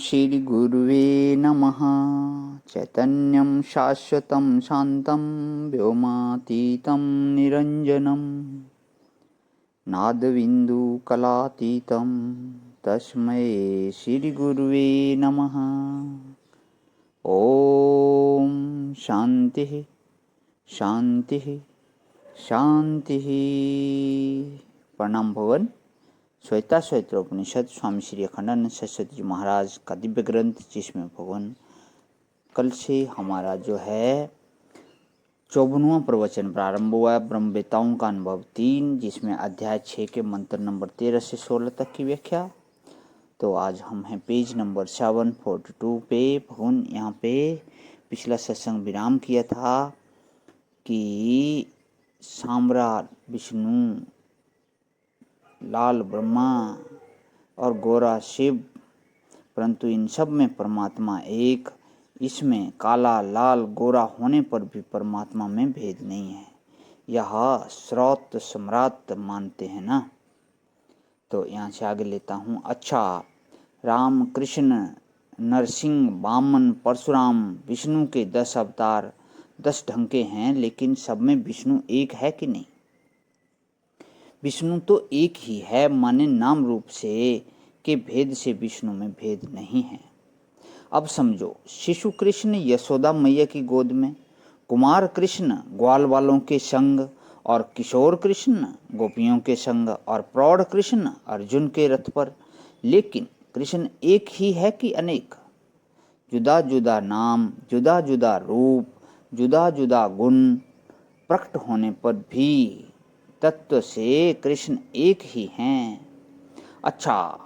श्रीगुरुवे नमः। चैतन्यं शाश्वतं शान्तं व्योमातीतं निरञ्जनं नादबिन्दुकलातीतं तस्मै श्रीगुरुवे नमः। ॐ शान्तिः शान्तिः शान्तिः। प्रणाम भवन। श्वेता श्वेत्रोपनिषद स्वामी श्री अखंडानंद सरस्वती जी महाराज का दिव्य ग्रंथ, जिसमें भगवान कल से हमारा जो है 54वां प्रवचन प्रारंभ हुआ है। ब्रह्मवेताओं का अनुभव 3, जिसमें अध्याय 6 के मंत्र नंबर 13 से 16 तक की व्याख्या। तो आज हम हैं पेज नंबर 742 पे। भगवान यहाँ पे पिछला सत्संग विराम किया था कि साम्राट विष्णु, लाल ब्रह्मा और गोरा शिव, परंतु इन सब में परमात्मा एक। इसमें काला लाल गोरा होने पर भी परमात्मा में भेद नहीं है। यह स्रोत सम्राट मानते हैं ना। तो यहाँ से आगे लेता हूँ। अच्छा, राम कृष्ण नरसिंह वामन परशुराम विष्णु के 10 अवतार 10 ढंग के हैं, लेकिन सब में विष्णु एक है कि नहीं? विष्णु तो एक ही है, माने नाम रूप से के भेद से विष्णु में भेद नहीं है। अब समझो, शिशु कृष्ण यशोदा मैया की गोद में, कुमार कृष्ण ग्वाल वालों के संग, और किशोर कृष्ण गोपियों के संग, और प्रौढ़ कृष्ण अर्जुन के रथ पर। लेकिन कृष्ण एक ही है कि अनेक? जुदा जुदा नाम, जुदा जुदा रूप, जुदा जुदा गुण प्रकट होने पर भी तत्व से कृष्ण एक ही हैं। अच्छा,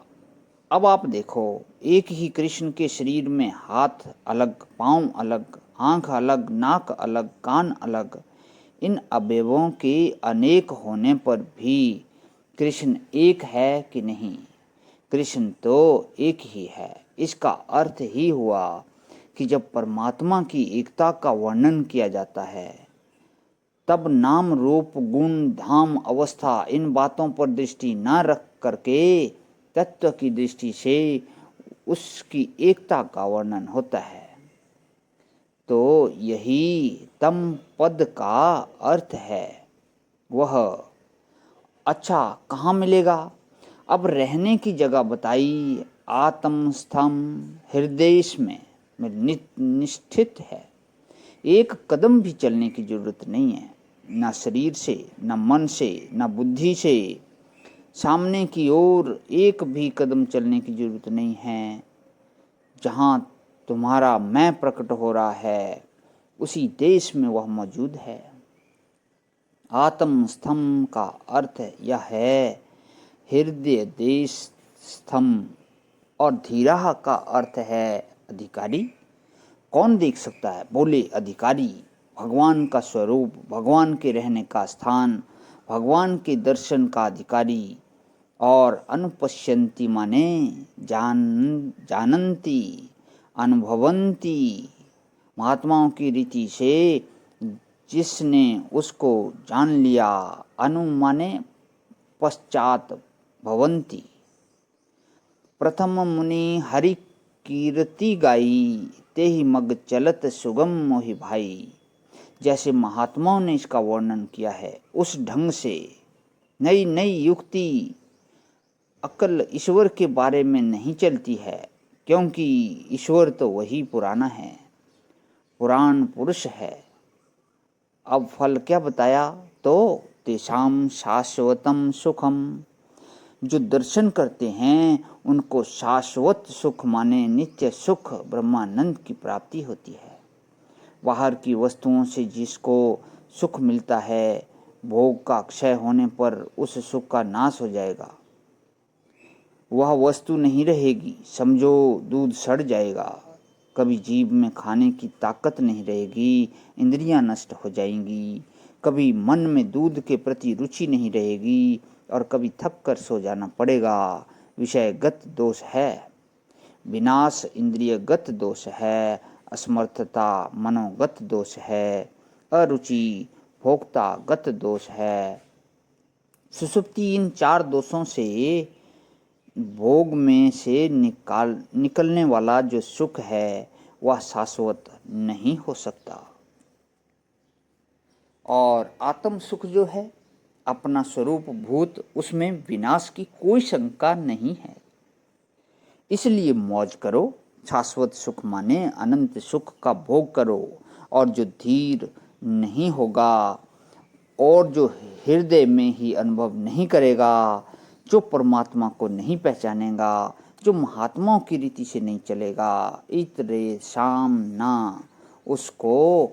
अब आप देखो, एक ही कृष्ण के शरीर में हाथ अलग, पांव अलग, आंख अलग, नाक अलग, कान अलग, इन अवयवों के अनेक होने पर भी कृष्ण एक है कि नहीं? कृष्ण तो एक ही है। इसका अर्थ ही हुआ कि जब परमात्मा की एकता का वर्णन किया जाता है, तब नाम रूप गुण धाम अवस्था इन बातों पर दृष्टि न रख करके तत्व की दृष्टि से उसकी एकता का वर्णन होता है। तो यही तम पद का अर्थ है। वह अच्छा कहाँ मिलेगा? अब रहने की जगह बताई। आत्मस्थम हृदय में निष्ठित है। एक कदम भी चलने की जरूरत नहीं है, न शरीर से, न मन से, न बुद्धि से। सामने की ओर एक भी कदम चलने की जरूरत नहीं है। जहाँ तुम्हारा मैं प्रकट हो रहा है, उसी देश में वह मौजूद है। आत्म स्तंभ का अर्थ यह है हृदय देश स्तंभ, और धीरा का अर्थ है अधिकारी। कौन देख सकता है? बोले अधिकारी। भगवान का स्वरूप, भगवान के रहने का स्थान, भगवान के दर्शन का अधिकारी। और अनुपश्यंती माने जानंती, अनुभवंती। महात्माओं की रीति से जिसने उसको जान लिया। अनु माने पश्चात, भवंती। प्रथम मुनि हरि कीर्ति गाई, ते ही मग चलत सुगम मोहि भाई। जैसे महात्माओं ने इसका वर्णन किया है, उस ढंग से नई नई युक्ति अक्ल ईश्वर के बारे में नहीं चलती है, क्योंकि ईश्वर तो वही पुराना है, पुराण पुरुष है। अब फल क्या बताया? तो तेषाम शाश्वतम सुखम, जो दर्शन करते हैं उनको शाश्वत सुख माने नित्य सुख, ब्रह्मानंद की प्राप्ति होती है। बाहर की वस्तुओं से जिसको सुख मिलता है, भोग का क्षय होने पर उस सुख का नाश हो जाएगा। वह वस्तु नहीं रहेगी। समझो दूध सड़ जाएगा, कभी जीभ में खाने की ताकत नहीं रहेगी, इंद्रियां नष्ट हो जाएंगी। कभी मन में दूध के प्रति रुचि नहीं रहेगी, और कभी थक कर सो जाना पड़ेगा। विषयगत दोष है, विनाश इंद्रियगत दोष है, असमर्थता मनोगत दोष है, अरुचि भोक्तागत दोष है। सुषुप्ति इन 4 दोषों से भोग में से निकलने वाला जो सुख है वह शाश्वत नहीं हो सकता। और आत्म सुख जो है अपना स्वरूप भूत, उसमें विनाश की कोई शंका नहीं है। इसलिए मौज करो, शाश्वत सुख माने अनंत सुख का भोग करो। और जो धीर नहीं होगा और जो हृदय में ही अनुभव नहीं करेगा, जो परमात्मा को नहीं पहचानेगा, जो महात्माओं की रीति से नहीं चलेगा, इतरे शाम ना, उसको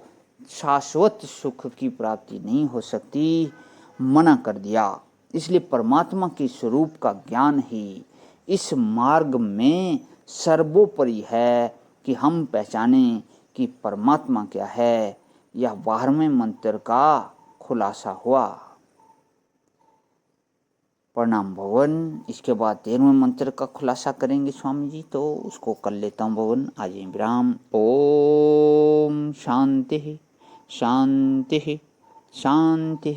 शाश्वत सुख की प्राप्ति नहीं हो सकती, मना कर दिया। इसलिए परमात्मा के स्वरूप का ज्ञान ही इस मार्ग में सर्वोपरि है कि हम पहचानें कि परमात्मा क्या है। यह 12वें मंत्र का खुलासा हुआ। प्रणाम भवन। इसके बाद 13वें मंत्र का खुलासा करेंगे स्वामी जी, तो उसको कर लेता हूँ भवन। आज विराम। ओम शांति शांति शांति।